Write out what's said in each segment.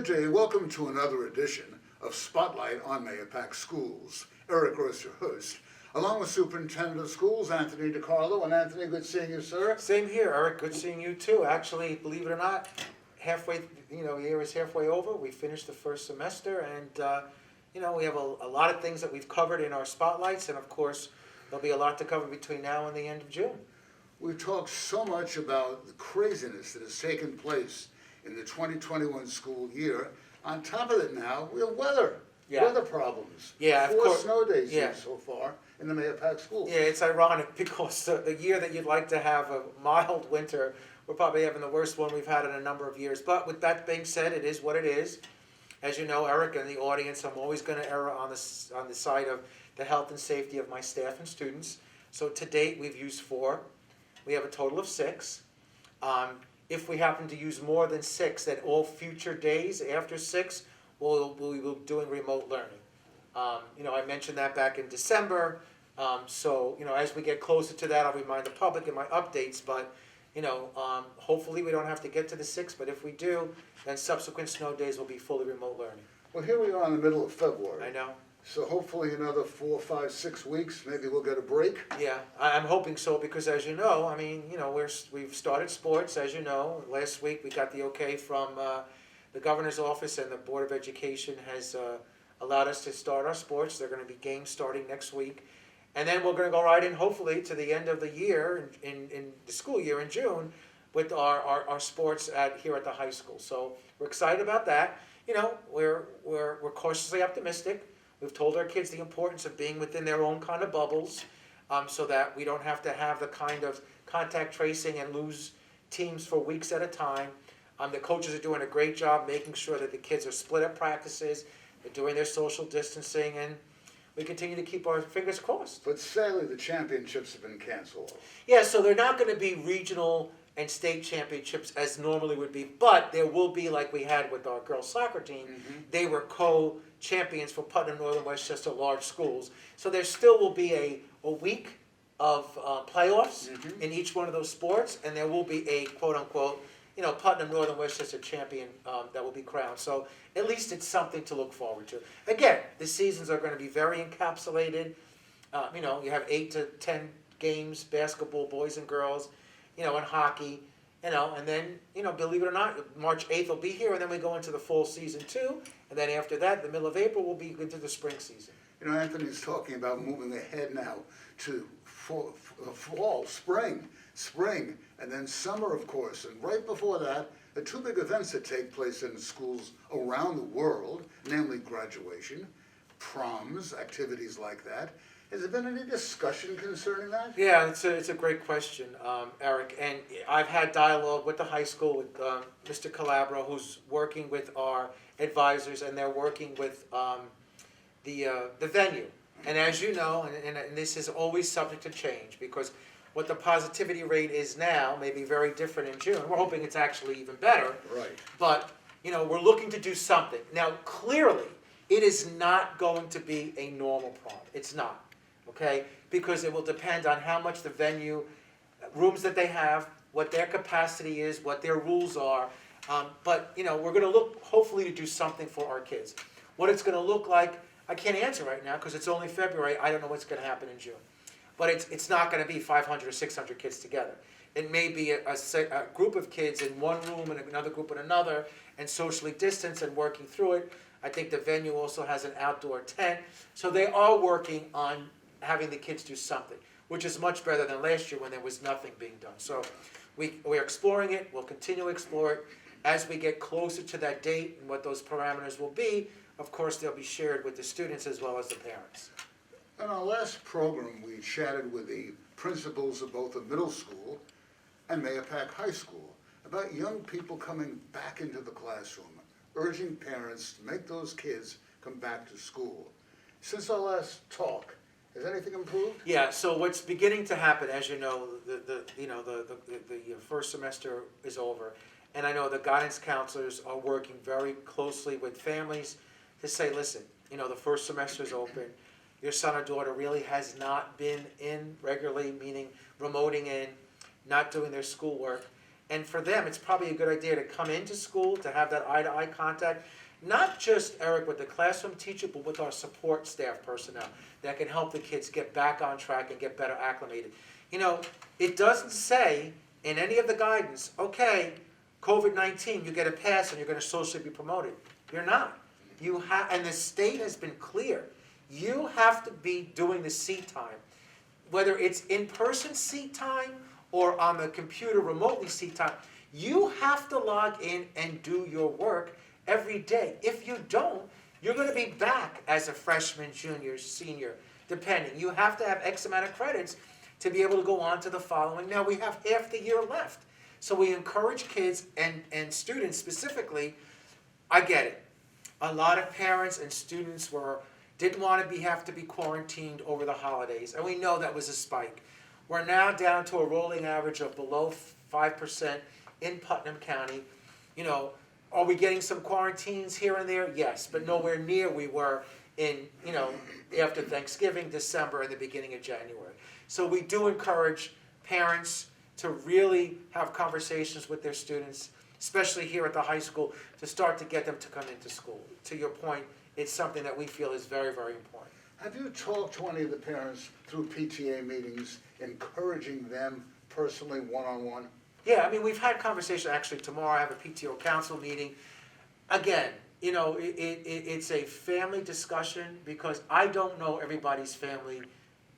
Good day. Welcome to another edition of Spotlight on Mahopac Schools. Eric Gross, your host, along with Superintendent of Schools, Anthony DiCarlo. And Anthony, good seeing you, sir. Same here, Eric. Good seeing you too. Actually, believe it or not, halfway, the year is halfway over. We finished the first semester, and we have a lot of things that we've covered in our spotlights, and of course, there'll be a lot to cover between now and the end of June. We've talked so much about the craziness that has taken place in the 2021 school year. On top of it now, we have weather problems. Yeah, of 4 course. snow days Yeah. so far in the Mahopac school. Yeah, it's ironic because the year that you'd like to have a mild winter, we're probably having the worst one we've had in a number of years. But with that being said, it is what it is. As you know, Eric, and the audience, I'm always going to err on the side of the health and safety of my staff and students. So to date, we've used 4. We have a total of 6. If we happen to use more than 6, then all future days after 6, we'll be doing remote learning. I mentioned that back in December. So as we get closer to that, I'll remind the public in my updates. But hopefully we don't have to get to the 6. But if we do, then subsequent snow days will be fully remote learning. Well, here we are in the middle of February. I know. So hopefully another 4, 5, 6 weeks, maybe we'll get a break. Yeah, I'm hoping so because, as you know, we've started sports. As you know, last week we got the okay from the governor's office, and the Board of Education has allowed us to start our sports. They're going to be games starting next week, and then we're going to go right in, hopefully, to the end of the year in the school year in June with our sports here at the high school. So we're excited about that. We're cautiously optimistic. We've told our kids the importance of being within their own kind of bubbles so that we don't have to have the kind of contact tracing and lose teams for weeks at a time. The coaches are doing a great job making sure that the kids are split at practices, they're doing their social distancing, and we continue to keep our fingers crossed. But sadly, the championships have been canceled. Yeah, so they're not going to be regional and state championships as normally would be, but there will be, like we had with our girls soccer team. They were co-champions for Putnam, Northern Westchester large schools. So there still will be a week of playoffs in each one of those sports, and there will be a quote-unquote, Putnam, Northern Westchester champion that will be crowned. So at least it's something to look forward to. Again, the seasons are going to be very encapsulated. You have 8 to 10 games, basketball, boys and girls, and hockey, and then, believe it or not, March 8th will be here, and then we go into the fall season too, and then after that, the middle of April, we'll be into the spring season. Anthony's talking about moving ahead now to fall, spring, and then summer, of course, and right before that, the 2 big events that take place in schools around the world, namely graduation, proms, activities like that. Has there been any discussion concerning that? Yeah, it's a great question, Eric. And I've had dialogue with the high school, with Mr. Calabro, who's working with our advisors, and they're working with the venue. And as you know, and this is always subject to change, because what the positivity rate is now may be very different in June. We're hoping it's actually even better. Right. But, we're looking to do something. Now, clearly, it is not going to be a normal prom. It's not. Okay, because it will depend on how much the venue, rooms that they have, what their capacity is, what their rules are. But we're going to look, hopefully, to do something for our kids. What it's going to look like, I can't answer right now because it's only February. I don't know what's going to happen in June. But it's not going to be 500 or 600 kids together. It may be a group of kids in one room and another group in another, and socially distanced and working through it. I think the venue also has an outdoor tent. So they are working on having the kids do something, which is much better than last year when there was nothing being done. So we're exploring it. We'll continue to explore it. As we get closer to that date and what those parameters will be, of course, they'll be shared with the students as well as the parents. In our last program, we chatted with the principals of both the middle school and Mahopac High School about young people coming back into the classroom, urging parents to make those kids come back to school. Since our last talk, has anything improved? Yeah, so what's beginning to happen, as you know, the first semester is over, and I know the guidance counselors are working very closely with families to say, listen, the first semester is open. Your son or daughter really has not been in regularly, meaning remoting in, not doing their schoolwork, And for them, it's probably a good idea to come into school, to have that eye-to-eye contact, not just, Eric, with the classroom teacher, but with our support staff personnel that can help the kids get back on track and get better acclimated. You know, it doesn't say in any of the guidance, okay, COVID-19, you get a pass and you're going to socially be promoted. You're not. You have, and the state has been clear. You have to be doing the seat time, whether it's in-person seat time or on the computer remotely seat time. You have to log in and do your work every day. If you don't, you're going to be back as a freshman, junior, senior, depending. You have to have X amount of credits to be able to go on to the following. Now we have half the year left. So we encourage kids and students specifically. I get it. A lot of parents and students didn't want to have to be quarantined over the holidays, and we know that was a spike. We're now down to a rolling average of below 5% in Putnam County. You know, are we getting some quarantines here and there? Yes, but nowhere near we were in, you know, after Thanksgiving, December, and the beginning of January. So we do encourage parents to really have conversations with their students, especially here at the high school, to start to get them to come into school. To your point, it's something that we feel is very, very important. Have you talked to any of the parents through PTA meetings, encouraging them personally, one-on-one? Yeah, I mean, we've had conversations. Actually, tomorrow I have a PTO council meeting. Again, you know, it's a family discussion because I don't know everybody's family,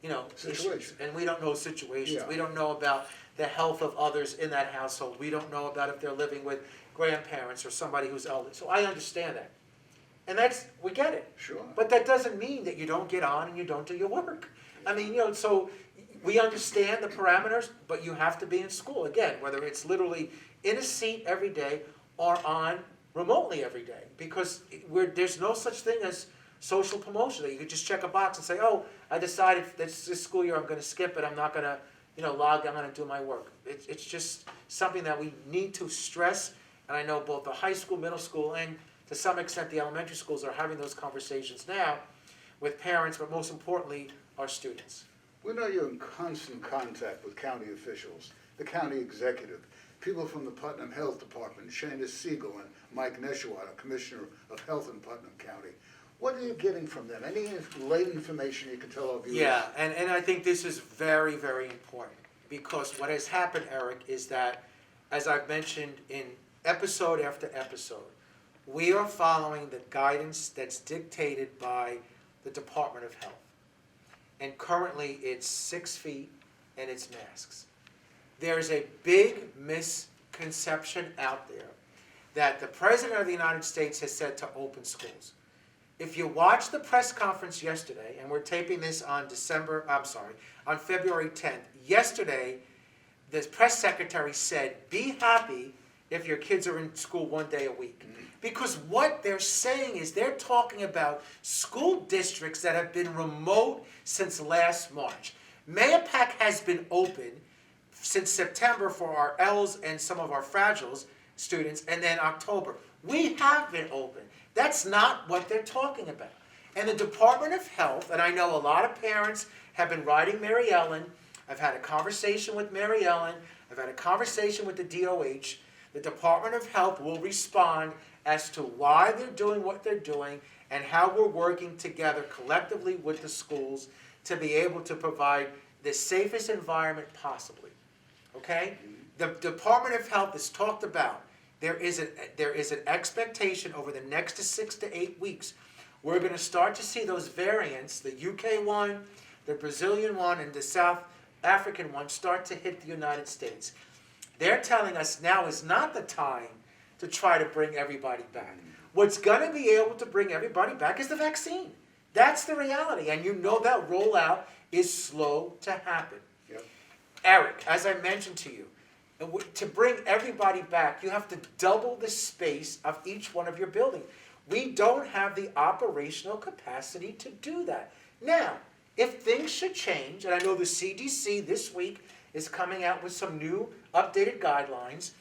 you know, issues. And we don't know situations. Yeah. We don't know about the health of others in that household. We don't know about if they're living with grandparents or somebody who's elderly. So I understand that. And we get it. Sure. But that doesn't mean that you don't get on and you don't do your work. I mean, you know, so we understand the parameters, but you have to be in school. Again, whether it's literally in a seat every day or on remotely every day. Because there's no such thing as social promotion. You could just check a box and say, oh, I decided this school year I'm going to skip it. I'm not going to, you know, log. I'm going to do my work. It's just something that we need to stress. And I know both the high school, middle school, and to some extent the elementary schools are having those conversations now with parents, but most importantly, our students. We know you're in constant contact with county officials, the county executive, people from the Putnam Health Department, Shana Siegel and Mike Neshwater, Commissioner of Health in Putnam County. What are you getting from them? Any late information you can tell our viewers? Yeah, and I think this is very, very important because what has happened, Eric, is that, as I've mentioned in episode after episode, we are following the guidance that's dictated by the Department of Health. And currently it's 6 feet and it's masks. There's a big misconception out there that the President of the United States has said to open schools. If you watch the press conference yesterday, and we're taping this on on February 10th, yesterday, the press secretary said, be happy if your kids are in school 1 day a week. Because what they're saying is they're talking about school districts that have been remote since last March. Mahopac has been open since September for our L's and some of our fragiles students, and then October. We have been open. That's not what they're talking about. And the Department of Health, and I know a lot of parents have been writing Mary Ellen. I've had a conversation with Mary Ellen. I've had a conversation with the DOH. The Department of Health will respond as to why they're doing what they're doing and how we're working together collectively with the schools to be able to provide the safest environment possibly. Okay? The Department of Health has talked about there is an expectation over the next 6 to 8 weeks. We're going to start to see those variants, the UK one, the Brazilian one, and the South African one start to hit the United States. They're telling us now is not the time to try to bring everybody back. What's going to be able to bring everybody back is the vaccine. That's the reality, and you know that rollout is slow to happen. Yep. Eric, as I mentioned to you, to bring everybody back, you have to double the space of each one of your buildings. We don't have the operational capacity to do that. Now, if things should change, and I know the CDC this week is coming out with some new updated guidelines,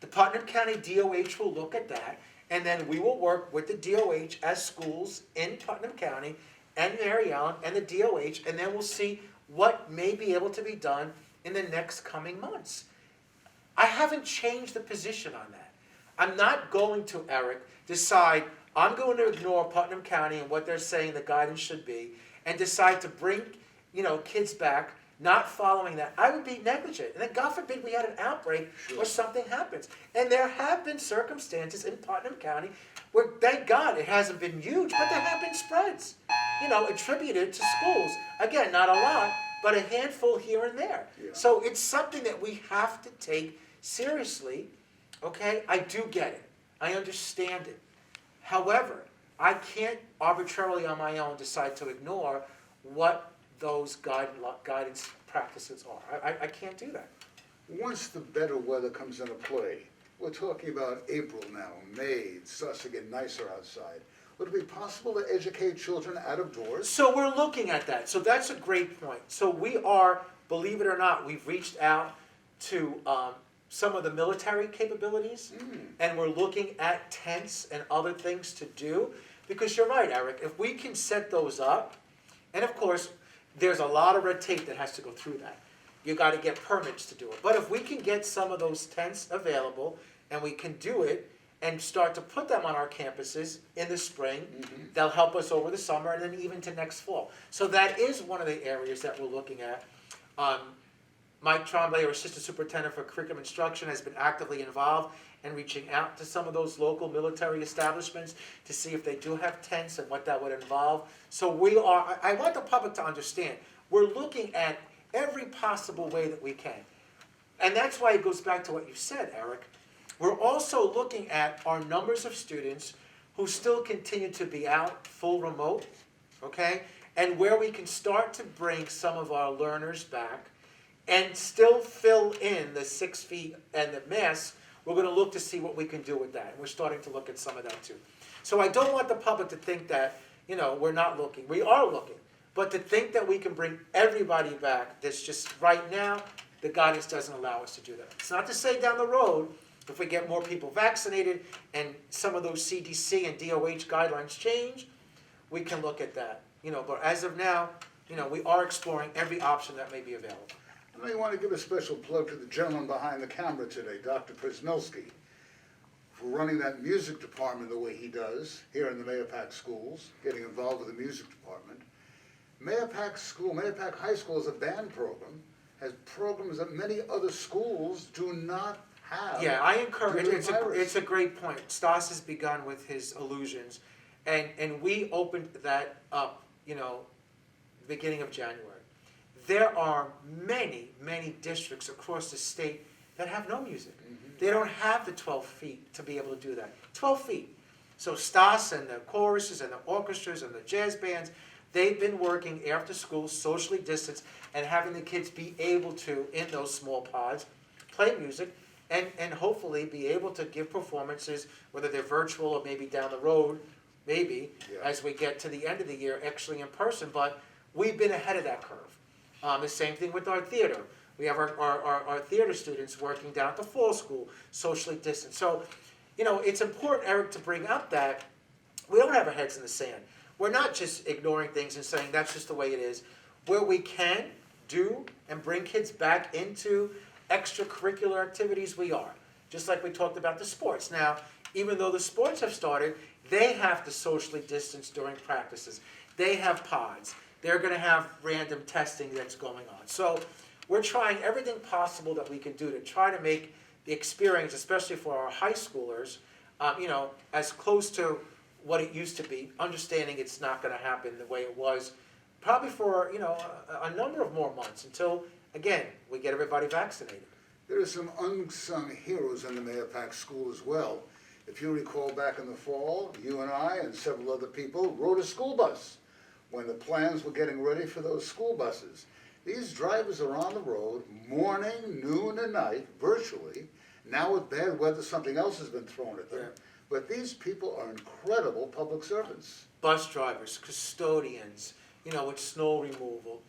the Putnam County DOH will look at that, and then we will work with the DOH as schools in Putnam County and Mary Ellen and the DOH, and then we'll see what may be able to be done in the next coming months. I haven't changed the position on that. I'm not going to, Eric, decide I'm going to ignore Putnam County and what they're saying the guidance should be, and decide to bring, kids back, not following that. I would be negligent. And then God forbid we had an outbreak or something happens. And there have been circumstances in Putnam County where, thank God, it hasn't been huge, but there have been spreads, attributed to schools. Again, not a lot, but a handful here and there. Yeah. So it's something that we have to take seriously, okay? I do get it. I understand it. However, I can't arbitrarily on my own decide to ignore what those guidance practices are. I can't do that. Once the better weather comes into play, we're talking about April now, May, it starts to get nicer outside. Would it be possible to educate children out of doors? So we're looking at that. So that's a great point. So we are, believe it or not, we've reached out to some of the military capabilities, and we're looking at tents and other things to do. Because you're right, Eric, if we can set those up, and of course, there's a lot of red tape that has to go through that. You got to get permits to do it. But if we can get some of those tents available, and we can do it, and start to put them on our campuses in the spring, they'll help us over the summer and then even to next fall. So that is one of the areas that we're looking at. Mike Tremblay, our Assistant Superintendent for Curriculum Instruction, has been actively involved in reaching out to some of those local military establishments to see if they do have tents and what that would involve. So I want the public to understand, we're looking at every possible way that we can. And that's why it goes back to what you said, Eric. We're also looking at our numbers of students who still continue to be out full remote, okay? And where we can start to bring some of our learners back and still fill in the 6 feet and the masks. We're going to look to see what we can do with that. And we're starting to look at some of that too. So I don't want the public to think that, we're not looking. We are looking. But to think that we can bring everybody back, that's just right now, the guidance doesn't allow us to do that. It's not to say down the road, if we get more people vaccinated and some of those CDC and DOH guidelines change, we can look at that. But as of now, we are exploring every option that may be available. I may want to give a special plug to the gentleman behind the camera today, Dr. Prismilski, for running that music department the way he does here in the Mahopac schools, getting involved with the music department. Mahopac High School is a band program, has programs that many other schools do not have. Yeah, I encourage, due to the virus. it's a great point. Stas has begun with his illusions, and we opened that up, beginning of January. There are many, many districts across the state that have no music. They don't have the 12 feet to be able to do that. 12 feet. So Stas and the choruses and the orchestras and the jazz bands, they've been working after school, socially distanced, and having the kids be able to, in those small pods, play music and hopefully be able to give performances, whether they're virtual or maybe down the road, as we get to the end of the year, actually in person. But we've been ahead of that curve. The same thing with our theater. We have our theater students working down at the fall school, socially distanced. So, it's important, Eric, to bring up that we don't have our heads in the sand. We're not just ignoring things and saying that's just the way it is. Where we can do and bring kids back into extracurricular activities, we are. Just like we talked about the sports. Now, even though the sports have started, they have to socially distance during practices. They have pods. They're going to have random testing that's going on. So we're trying everything possible that we can do to try to make the experience, especially for our high schoolers, as close to what it used to be, understanding it's not going to happen the way it was, probably for, a number of more months until, again, we get everybody vaccinated. There are some unsung heroes in the Mahopac school as well. If you recall back in the fall, you and I and several other people rode a school bus when the plans were getting ready for those school buses. These drivers are on the road morning, noon, and night, virtually. Now with bad weather, something else has been thrown at them. Yeah. But these people are incredible public servants. Bus drivers, custodians, with snow removal.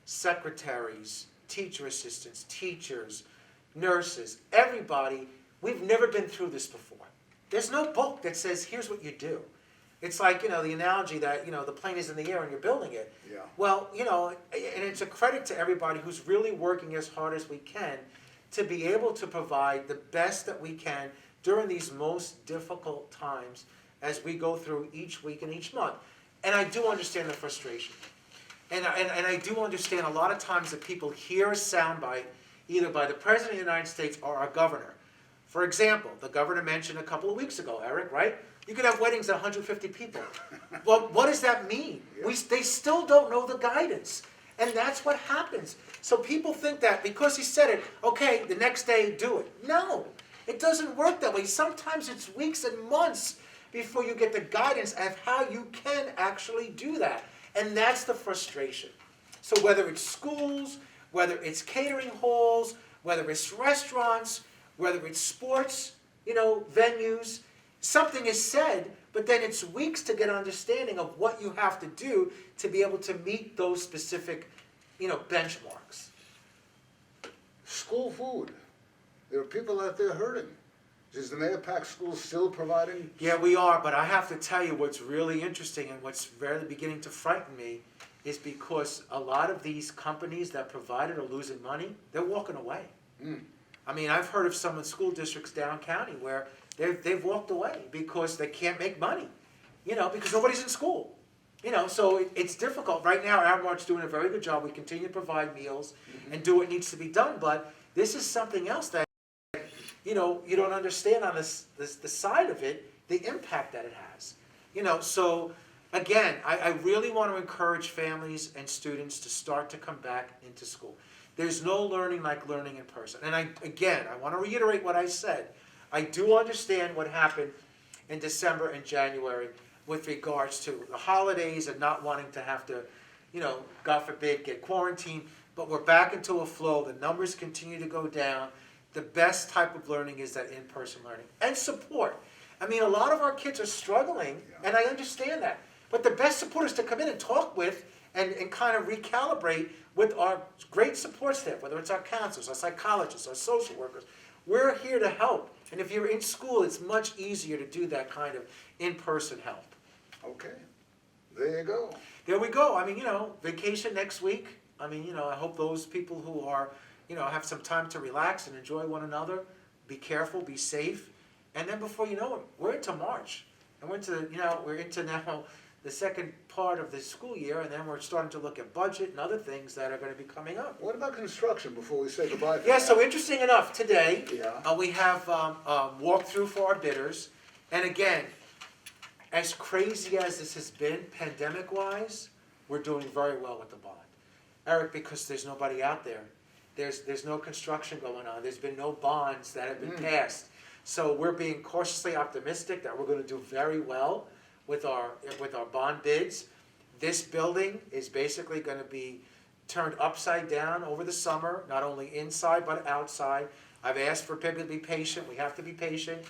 Secretaries, teacher assistants, teachers, nurses, everybody. We've never been through this before. There's no book that says, here's what you do. It's like, the analogy that, the plane is in the air and you're building it. Yeah. Well, and it's a credit to everybody who's really working as hard as we can to be able to provide the best that we can during these most difficult times as we go through each week and each month. And I do understand the frustration. And I do understand a lot of times that people hear a soundbite either by the President of the United States or our governor. For example, the governor mentioned a couple of weeks ago, Eric, right? You could have weddings of 150 people. Well, what does that mean? They still don't know the guidance. And that's what happens. So people think that because he said it, okay, the next day do it. No, it doesn't work that way. Sometimes it's weeks and months before you get the guidance of how you can actually do that. And that's the frustration. So whether it's schools, whether it's catering halls, whether it's restaurants, whether it's sports, venues, something is said, but then it's weeks to get an understanding of what you have to do to be able to meet those specific, benchmarks. School food. There are people out there hurting. Is the Mahopac school still providing? Yeah, we are, but I have to tell you what's really interesting and what's really beginning to frighten me is because a lot of these companies that provide it are losing money. They're walking away. I mean, I've heard of some school districts down county where they've walked away because they can't make money, because nobody's in school. So it's difficult. Right now, our Mart's doing a very good job. We continue to provide meals and do what needs to be done, but this is something else that, you don't understand on the side of it, the impact that it has. So again, I really want to encourage families and students to start to come back into school. There's no learning like learning in person. And I want to reiterate what I said. I do understand what happened in December and January with regards to the holidays and not wanting to have to, God forbid, get quarantined. But we're back into a flow. The numbers continue to go down. The best type of learning is that in-person learning. And support. I mean, a lot of our kids are struggling, and I understand that. But the best support is to come in and talk with and kind of recalibrate with our great support staff, whether it's our counselors, our psychologists, our social workers. We're here to help. And if you're in school, it's much easier to do that kind of in-person help. Okay. There you go. There we go. I mean, vacation next week. I mean, I hope those people who are, have some time to relax and enjoy one another, be careful, be safe. And then before you know it, we're into March. And we're into now the second part of the school year, and then we're starting to look at budget and other things that are going to be coming up. What about construction before we say goodbye? Yeah, so interesting enough, today Yeah. we have walkthrough for our bidders. And again, as crazy as this has been, pandemic-wise, we're doing very well with the bond. Eric, because there's nobody out there. There's no construction going on. There's been no bonds that have been passed. So we're being cautiously optimistic that we're going to do very well with our bond bids. This building is basically going to be turned upside down over the summer, not only inside but outside. I've asked for people to be patient. We have to be patient.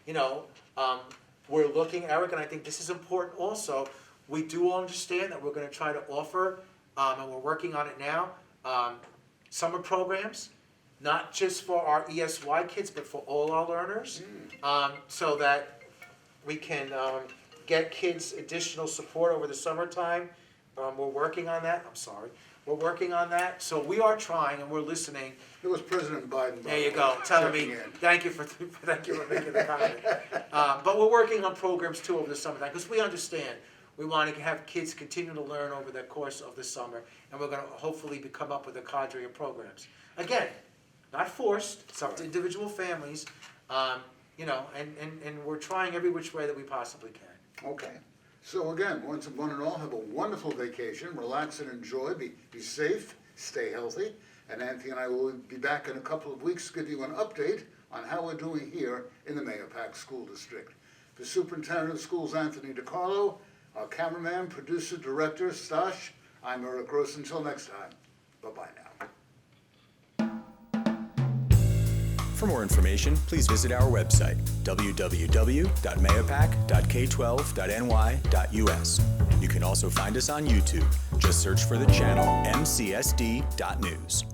We're looking, Eric, and I think this is important also. We do understand that we're going to try to offer, and we're working on it now, summer programs, not just for our ESY kids, but for all our learners, so that we can get kids additional support over the summertime. We're working on that. We're working on that. So we are trying and we're listening. It was President Biden. There you go, telling me, thank you for making the comment. But we're working on programs too over the summertime, because we understand we want to have kids continue to learn over the course of the summer, and we're going to hopefully come up with a cadre of programs. Again, not forced, it's up to individual families, and we're trying every which way that we possibly can. Okay. So again, one and all, have a wonderful vacation, relax and enjoy, be safe, stay healthy, and Anthony and I will be back in a couple of weeks to give you an update on how we're doing here in the Mahopac School District. The Superintendent of Schools, Anthony DiCarlo, our cameraman, producer, director, Stash, I'm Eric Gross. Until next time, bye-bye now. For more information, please visit our website, www.mahopac.k12.ny.us. You can also find us on YouTube. Just search for the channel mcsd.news.